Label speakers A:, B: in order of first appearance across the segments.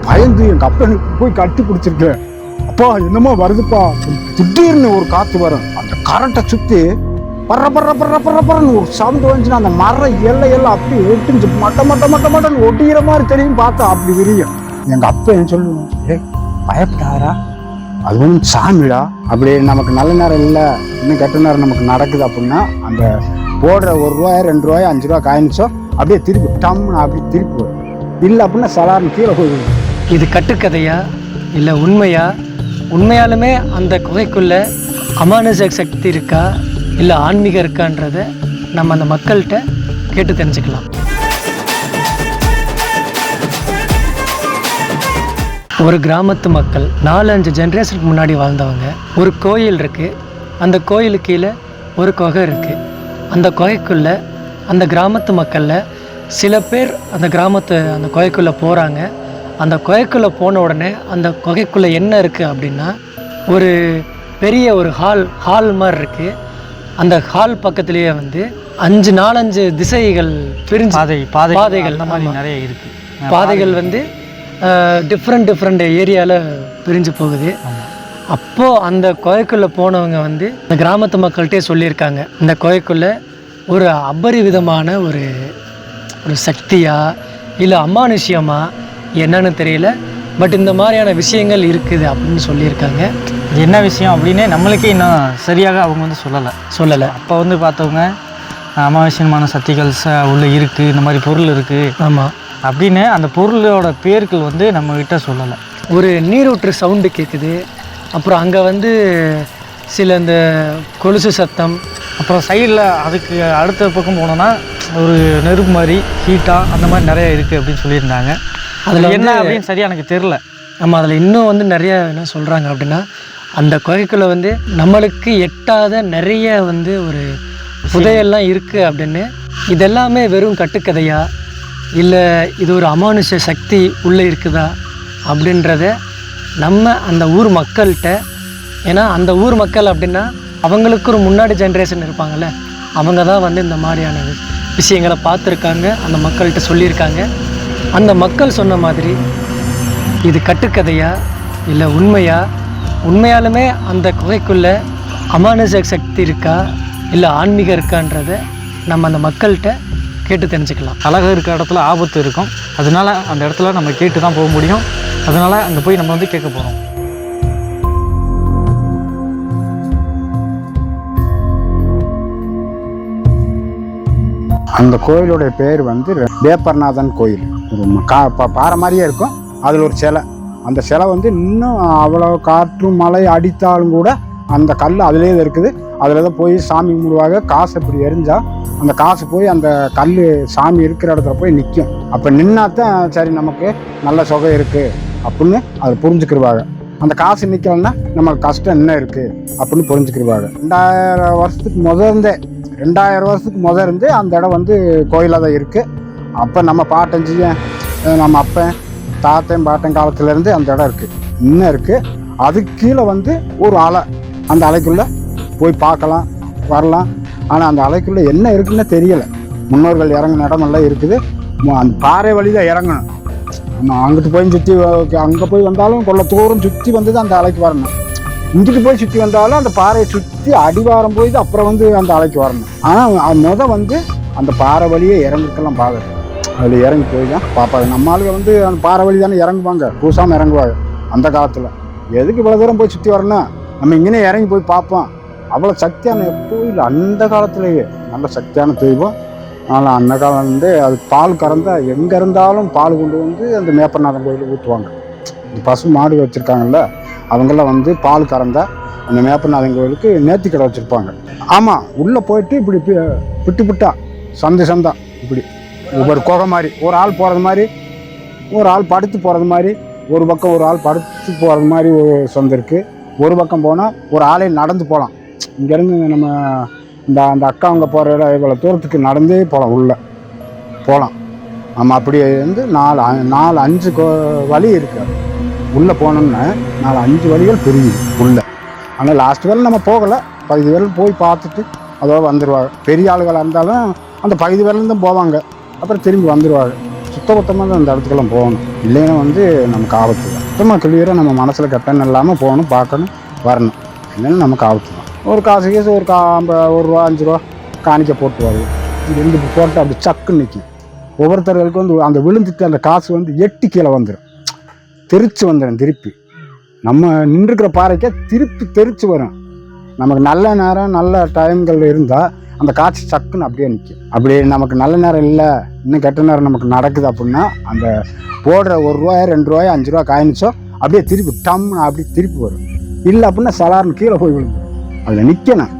A: பயந்து எங்கள் அப்பனுக்கு போய் கட்டி பிடிச்சிருக்கேன். அப்பா என்னமோ வருதுப்பா. திடீர்னு ஒரு காற்று வரும், அந்த கரண்ட்டை சுற்றி பர்ற பர்ற பர்ற பர்ற பறன்னு ஒரு சவுண்டு வந்துச்சுன்னா அந்த மரம் எல்லாம் அப்படி ஒட்டிஞ்சு மட்டன்னு ஒட்டிக்கிற மாதிரி தெரியும். பார்த்தா அப்படி விரியும். எங்கள் அப்பா என்ன சொல்லுவோம், பயப்படாரா, அது ஒன்றும் சாமிடா, அப்படி நமக்கு நல்ல நேரம் இல்லை, இன்னும் கெட்ட நேரம் நமக்கு நடக்குது அப்படின்னா அந்த போடுற ₹1 ₹2 ₹5 காயின்ஸோ அப்படியே திருப்பி டம்னு அப்படி திருப்பி வரும். இல்லை அப்படின்னா சலார்னு கீழே போயிடுது.
B: இது கட்டுக்கதையா இல்லை உண்மையா? உண்மையாலுமே அந்த குகைக்குள்ள அமானுஷ சக்தி இருக்கா இல்லை ஆன்மீகம் இருக்கான்றதை நம்ம அந்த மக்கள்கிட்ட கேட்டு தெரிஞ்சுக்கலாம். ஒரு கிராமத்து மக்கள் 4-5 ஜென்ரேஷனுக்கு முன்னாடி வாழ்ந்தவங்க. ஒரு கோயில் இருக்குது, அந்த கோயிலுக்கு கீழே ஒரு குகை இருக்குது. அந்த குகைக்குள்ளே அந்த கிராமத்து மக்களில் சில பேர் அந்த குகைக்குள்ளே போகிறாங்க. அந்த குகைக்குள்ளே போன உடனே அந்த குகைக்குள்ளே என்ன இருக்குது அப்படின்னா ஒரு பெரிய ஒரு ஹால் மாதிரி இருக்குது. அந்த ஹால் பக்கத்துலேயே வந்து 4-5 திசைகள் பிரிஞ்சு பாதைகள் அந்த மாதிரி நிறைய இருக்குது. பாதைகள் வந்து டிஃப்ரெண்ட் ஏரியாவில் பிரிஞ்சு போகுது. அப்போது அந்த குகைக்குள்ளே போனவங்க வந்து இந்த கிராமத்து மக்கள்கிட்டே சொல்லியிருக்காங்க, இந்த குகைக்குள்ளே ஒரு அபரிவிதமான ஒரு சக்தியா இல்லை அமானுஷ்யமா என்னன்னு தெரியல, பட் இந்த மாதிரியான விஷயங்கள் இருக்குது அப்படின்னு சொல்லியிருக்காங்க.
C: என்ன விஷயம் அப்படின்னே நம்மளுக்கே இன்னும் சரியாக அவங்க வந்து சொல்லலை. அப்போ வந்து பார்த்தவங்க அமானுஷ்யமான சக்திகள் உள்ளே இருக்குது, இந்த மாதிரி பொருள் இருக்குது, ஆமாம் அப்படின்னு அந்த பொருளோட பேர்கள் வந்து நம்மக்கிட்ட சொல்லலை.
B: ஒரு நீரூற்று சவுண்டு கேட்குது, அப்புறம் அங்கே வந்து சில இந்த கொலுசு சத்தம்,
C: அப்புறம் சைடில் அதுக்கு அடுத்த பக்கம் போனோன்னா ஒரு நெருப்பு மாதிரி ஹீட்டாக அந்த மாதிரி நிறைய இருக்குது அப்படின்னு சொல்லியிருந்தாங்க. அதில் என்ன அப்படின்னு சரியாக எனக்கு தெரில.
B: நம்ம அதில் இன்னும் வந்து நிறைய என்ன சொல்கிறாங்க அப்படின்னா அந்த குகைக்குள்ளே வந்து நம்மளுக்கு எட்டாத நிறைய வந்து ஒரு புதையெல்லாம் இருக்குது அப்படின்னு. இதெல்லாமே வெறும் கட்டுக்கதையா இல்லை இது ஒரு அமானுஷ சக்தி உள்ளே இருக்குதா அப்படின்றத நம்ம அந்த ஊர் மக்கள்கிட்ட, ஏன்னா அந்த ஊர் மக்கள் அப்படின்னா அவங்களுக்கு ஒரு முன்னாடி ஜென்ரேஷன் இருப்பாங்கள்ல, அவங்க தான் வந்து இந்த மாதிரியான விஷயங்களை பார்த்துருக்காங்க, அந்த மக்கள்கிட்ட சொல்லியிருக்காங்க. அந்த மக்கள் சொன்ன மாதிரி இது கட்டுக்கதையா இல்லை உண்மையா? உண்மையாலுமே அந்த குகைக்குள்ளே அமானுஷ சக்தி இருக்கா இல்லை ஆன்மீகம் இருக்கான்றதை நம்ம அந்த மக்கள்கிட்ட கேட்டு தெரிஞ்சுக்கலாம்.
C: அழகாக இருக்கிற இடத்துல ஆபத்து இருக்கும், அதனால அந்த இடத்துல நம்ம கேட்டு தான் போக முடியும். அதனால் அங்கே போய் நம்ம வந்து கேட்க போகிறோம்.
A: அந்த கோயிலுடைய பேர் வந்து வேப்பர்நாதன் கோயில். பாறை மாதிரியே இருக்கும், அதில் ஒரு சிலை. அந்த சிலை வந்து இன்னும் அவ்வளோ காற்று மழை அடித்தாலும் கூட அந்த கல் அதிலே இருக்குது. அதில் தான் போய் சாமி கும்பிடுவாங்க. காசு இப்படி எரிஞ்சால் அந்த காசு போய் அந்த கல் சாமி இருக்கிற இடத்துல போய் நிற்கும். அப்போ நின்னாத்தான் சரி நமக்கு நல்ல சுகம் இருக்குது அப்படின்னு அதை புரிஞ்சுக்கிடுவாங்க. அந்த காசு நிற்கலன்னா நமக்கு கஷ்டம் என்ன இருக்குது அப்படின்னு புரிஞ்சுக்கிடுவாங்க. 2000 வருஷத்துக்கு முதல் இருந்து அந்த இடம் வந்து கோயிலாக தான் இருக்குது. அப்போ நம்ம பாட்டஞ்சியன் நம்ம அப்பன் தாத்தன் பாட்டன் காலத்துலேருந்து அந்த இடம் இருக்குது, இன்னும் இருக்குது. அதுக்கு கீழே வந்து ஒரு அலை, அந்த அலைக்குள்ளே போய் பார்க்கலாம் வரலாம். ஆனால் அந்த அலைக்குள்ளே என்ன இருக்குன்னு தெரியலை. முன்னோர்கள் இறங்கின இடமெல்லாம் இருக்குது. அந்த பாறை வழி தான் இறங்கணும். நம்ம அங்கிட்டு போய் சுற்றி அங்கே போய் வந்தாலும் கொள்ள தூரம் சுற்றி வந்து தான் அந்த அலைக்கு வரணும். இங்கிட்டு போய் சுற்றி வந்தாலும் அந்த பாறையை சுற்றி அடிவாரம் போய் அப்புறம் வந்து அந்த அலைக்கு வரணும். ஆனால் வந்து அந்த பாறை வழியே இறங்கிருக்கலாம் பார்க்குறது. அதில் இறங்கி போய் தான் பார்ப்பாங்க. நம்ம ஆளுங்க வந்து அந்த பாறை வழி தானே இறங்குவாங்க, பூசாமல் இறங்குவாங்க அந்த காலத்தில். எதுக்கு இவ்வளோ தூரம் போய் சுற்றி வரணும், நம்ம இங்கேனே இறங்கி போய் பார்ப்போம். அவ்வளோ சக்தியான கோயில் அந்த காலத்துலேயே, நல்ல சக்தியான தெய்வம். அதனால் அந்த காலம் வந்து அது பால் கறந்தா எங்கே இருந்தாலும் பால் கொண்டு வந்து அந்த மேப்பர்நாதன் கோயிலுக்கு ஊற்றுவாங்க. இந்த பசு மாடு வச்சுருக்காங்கல்ல, அவங்கெல்லாம் வந்து பால் கறந்தா அந்த மேப்பர்நாதன் கோயிலுக்கு நேர்த்தி கடை வச்சுருப்பாங்க. ஆமாம், உள்ளே போயிட்டு இப்படி பிட்டா சந்தா இப்படி ஒவ்வொரு குகை மாதிரி, ஒரு ஆள் போகிறது மாதிரி, ஒரு ஆள் படுத்து போகிறது மாதிரி, ஒரு பக்கம் ஒரு ஆள் படுத்து போகிறது மாதிரி ஒரு சொந்தம் இருக்குது. ஒரு பக்கம் போனால் ஒரு ஆளே நடந்து போகலாம். இங்கேருந்து நம்ம அந்த அக்கா அவங்க போகிற இடம் இவ்வளோ தூரத்துக்கு நடந்தே போகலாம், உள்ளே போகலாம். நம்ம அப்படி வந்து 4-5 வழி இருக்குது. உள்ளே போனோம்னா 4-5 வழிகள் பிரியுது உள்ளே. ஆனால் லாஸ்ட் வேலை நம்ம போகலை, பகுதி வேலை போய் பார்த்துட்டு அதோட வந்துடுவாங்க. பெரிய ஆளுகளாக இருந்தாலும் அந்த பகுதி வேலையும் தான் போவாங்க, அப்புறம் திரும்பி வந்துடுவாங்க. சுத்தபத்தமாக தான் அந்த இடத்துக்கெல்லாம் போகணும். இல்லைன்னா வந்து நமக்கு ஆபத்து தான். சுத்தமாக கிளியராக நம்ம மனசில் கெட்டன்னு இல்லாமல் போகணும், பார்க்கணும், வரணும். இல்லைன்னா நமக்கு ஆபத்து தான். ஒரு காசு கேசு ஒரு ரூபா 5 ரூபா காணிக்க போட்டு வருது. இது 2 போட்டு அப்படி சக்குன்னு நிற்கும். ஒவ்வொருத்தர்களுக்கு வந்து அந்த விழுந்துட்டு அந்த காசு வந்து எட்டி கீழே வந்துடும், தெரிச்சு வந்துடும். திருப்பி நம்ம நின்றுக்கிற பாறைக்கே திருப்பி தெரிச்சு வரும். நமக்கு நல்ல நேரம் நல்ல டைம்கள் இருந்தால் அந்த காட்சி சக்குன்னு அப்படியே நிற்கும். அப்படி நமக்கு நல்ல நேரம் இல்லை, இன்னும் கெட்ட நேரம் நமக்கு நடக்குது அப்படின்னா அந்த போடுற 1 ரூபாயோ 2 ரூபாயோ 5 ரூபா காயினிச்சோ அப்படியே திருப்பி டம்னு அப்படி திருப்பி வரும். இல்லை அப்படின்னா சலார்னு கீழே போய் விழுந்து அதில் நிற்கணும்.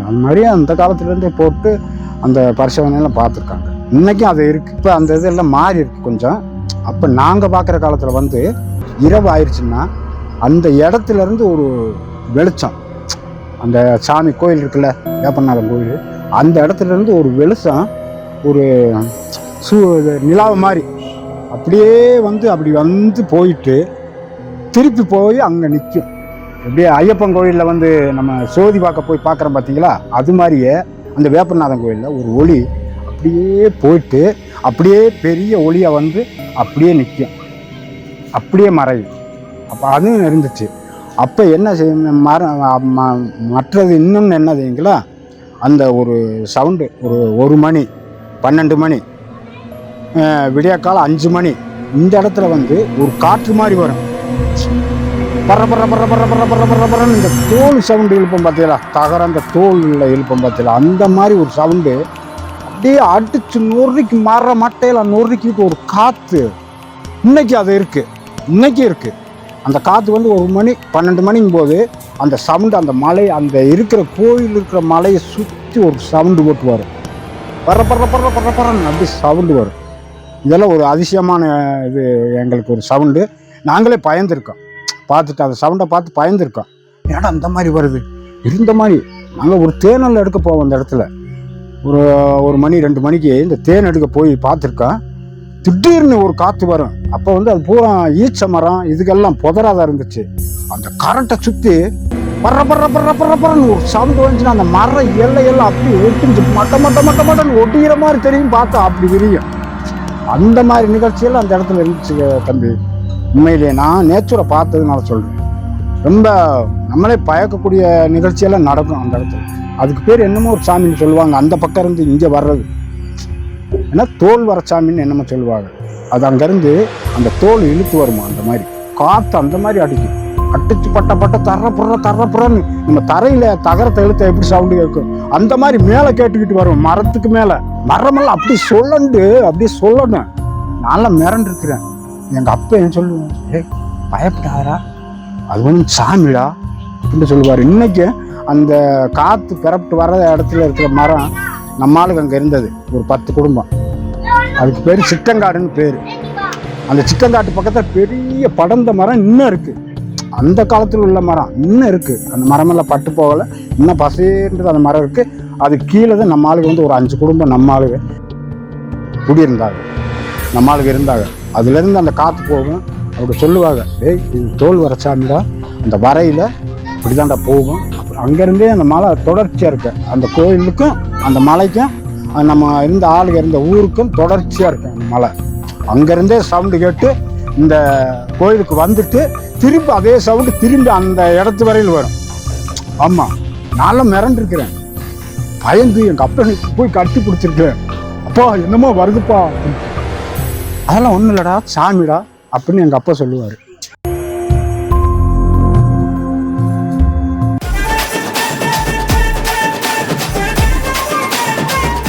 A: அந்த மாதிரியே அந்த காலத்துலேருந்தே போட்டு அந்த பரிசோதனையெல்லாம் பார்த்துருக்காங்க. இன்றைக்கும் அது இருக்குது. இப்போ அந்த இதெல்லாம் மாறி இருக்குது கொஞ்சம். அப்போ நாங்கள் பார்க்குற காலத்தில் வந்து இரவு ஆயிடுச்சுன்னா அந்த இடத்துலேருந்து ஒரு வெளிச்சம், அந்த சாமி கோயில் இருக்குல்ல, வேப்பநாதன் கோயில், அந்த இடத்துலேருந்து ஒரு வெளிச்சம், ஒரு நிலாவை மாதிரி அப்படியே வந்து அப்படி வந்து போயிட்டு திருப்பி போய் அங்கே நிற்கும். அப்படியே ஐயப்பன் கோயிலில் வந்து நம்ம சோதி பார்க்க போய் பார்க்குறோம் பார்த்தீங்களா, அது மாதிரியே அந்த வேப்பநாதன் கோயிலில் ஒரு ஒளி அப்படியே போயிட்டு அப்படியே பெரிய ஒளியை வந்து அப்படியே நிற்கும், அப்படியே மறையும். அப்போ அதுவும் இருந்துச்சு. அப்போ என்ன செய்யணும், மற்றது இன்னொன்று என்ன செய்யுங்களா, அந்த ஒரு சவுண்டு ஒரு மணி 12 மணி விடியற்காலம் 5 மணி இந்த இடத்துல வந்து ஒரு காற்று மாதிரி வரும். பற பற பற பற பற பற பற பறன்னு இந்த தோல் சவுண்டு இழுப்போம் பார்த்தீங்களா, தகர அந்த தோலில் இழுப்போம் பார்த்தீங்களா, அந்த மாதிரி ஒரு சவுண்டு அப்படியே அடிச்சு நொறுக்கி மர மட்டையில் நொறுக்கிட்டு ஒரு காற்று. இன்னைக்கு அது இருக்குது, இன்னைக்கு இருக்குது. அந்த காற்று வந்து 1 மணி 12 மணிங்கும் போது அந்த சவுண்டு, அந்த மலை, அந்த இருக்கிற கோயில் இருக்கிற மலையை சுற்றி ஒரு சவுண்டு போட்டு வரும். பற பற பற பற பறன்னு அப்படி சவுண்டு வரும். இதெல்லாம் ஒரு அதிசயமான இது. எங்களுக்கு ஒரு சவுண்டு, நாங்களே பயந்துருக்கோம். பார்த்துட்டு அந்த சவுண்டை பார்த்து பயந்துருக்கோம். ஏன்னா அந்த மாதிரி வருது இருந்த மாதிரி. நாங்கள் ஒரு தேனல் எடுக்க போவோம் அந்த இடத்துல. ஒரு மணி 2 மணிக்கு இந்த தேன் எடுக்க போய் பார்த்துருக்கோம். திடீர்னு ஒரு காற்று வரும். அப்போ வந்து அது பூரா ஈச்ச மரம் இதுக்கெல்லாம் புதராதான் இருந்துச்சு. அந்த கரண்ட்டை சுற்றி பற பற பற பற பறன்னு ஒரு சவுண்டு வந்துச்சுன்னா அந்த மரம் எல்லையெல்லாம் அப்படி ஒட்டிஞ்சு மட்ட மட்ட மட்ட மட்டன்னு ஒட்டிக்கிற மாதிரி தெரியும், பார்த்தா அப்படி விரியும். அந்த மாதிரி நிகழ்ச்சியெல்லாம் அந்த இடத்துல இருந்துச்சு தம்பி. உண்மையிலேயே நான் நேச்சுரை பார்த்ததுனால சொல்கிறேன். ரொம்ப நம்மளே பயக்கக்கூடிய நிகழ்ச்சியெல்லாம் நடக்கும் அந்த இடத்துல. அதுக்கு பேர் என்னமோ ஒரு சாமின்னு சொல்லுவாங்க. அந்த பக்கம் இருந்து இங்கே வர்றது ஏன்னா தோல் வர சாமின்னு என்னமோ சொல்லுவாங்க. அது அங்கேருந்து அந்த தோல் இழுத்து வருமா, அந்த மாதிரி காற்று அந்த மாதிரி அடிக்கும். அடிச்சு பட்ட பட்ட தர்றப்புறன்னு நம்ம தரையில் தகரத்தை இழுத்த எப்படி சவுண்டு கேட்கும், அந்த மாதிரி மேலே கேட்டுக்கிட்டு வரும். மரத்துக்கு மேலே மரமெல்லாம் அப்படி அப்படியே சொல்லணும். நான்லாம் மிரண்டு இருக்கிறேன். எங்கள் அப்பா என்ன சொல்லுவேன், பயப்படாரா, அது வந்து சாமிடா அப்படின்னு சொல்லுவார். இன்னைக்கு அந்த காற்று பிறப்பிட்டு வர்ற இடத்துல இருக்கிற மரம் நம்ம ஆளுக்கு அங்கே இருந்தது ஒரு 10 குடும்பம். அதுக்கு பேர் சிட்டங்காடுன்னு பேர். அந்த சிட்டங்காட்டு பக்கத்தில் பெரிய படர்ந்த மரம் இன்னும் இருக்குது. அந்த காலத்தில் உள்ள மரம் இன்னும் இருக்குது. அந்த மரமெல்லாம் பட்டு போகலை, இன்னும் பசேன்றது அந்த மரம் இருக்குது. அது கீழே தான் நம்ம ஆளுக்கு வந்து ஒரு 5 குடும்பம் நம்ம ஆளுங்க குடியிருந்தாங்க, நம்ம ஆளுங்க இருந்தாங்க. அதுலேருந்து அந்த காற்று போகும். அவங்க சொல்லுவாங்க, இது தோல் வர சாமிடா, அந்த வரையில் இப்படிதான்டா போகும். அப்புறம் அங்கேருந்தே அந்த மலை தொடர்ச்சியாக இருக்கு. அந்த கோயிலுக்கும் அந்த மலைக்கும் நம்ம இருந்த ஆளுங்க இருந்த ஊருக்கும் தொடர்ச்சியாக இருக்கு அந்த மலை. அங்கேருந்தே சவுண்டு கேட்டு இந்த கோயிலுக்கு வந்துட்டு திரும்பி அதே சவுண்டு திரும்பி அந்த இடத்து வரையில் வரும். ஆமாம், நான்லாம் மிரண்டிருக்கிறேன், பயந்து எங்கள் அப்பனை போய் கட்டி பிடிச்சிருக்கிறேன். அப்பா என்னமோ வருதுப்பா. அதெல்லாம் ஒன்றும் இல்லைடா, சாமிடா அப்படின்னு எங்கள் அப்பா சொல்லுவார்.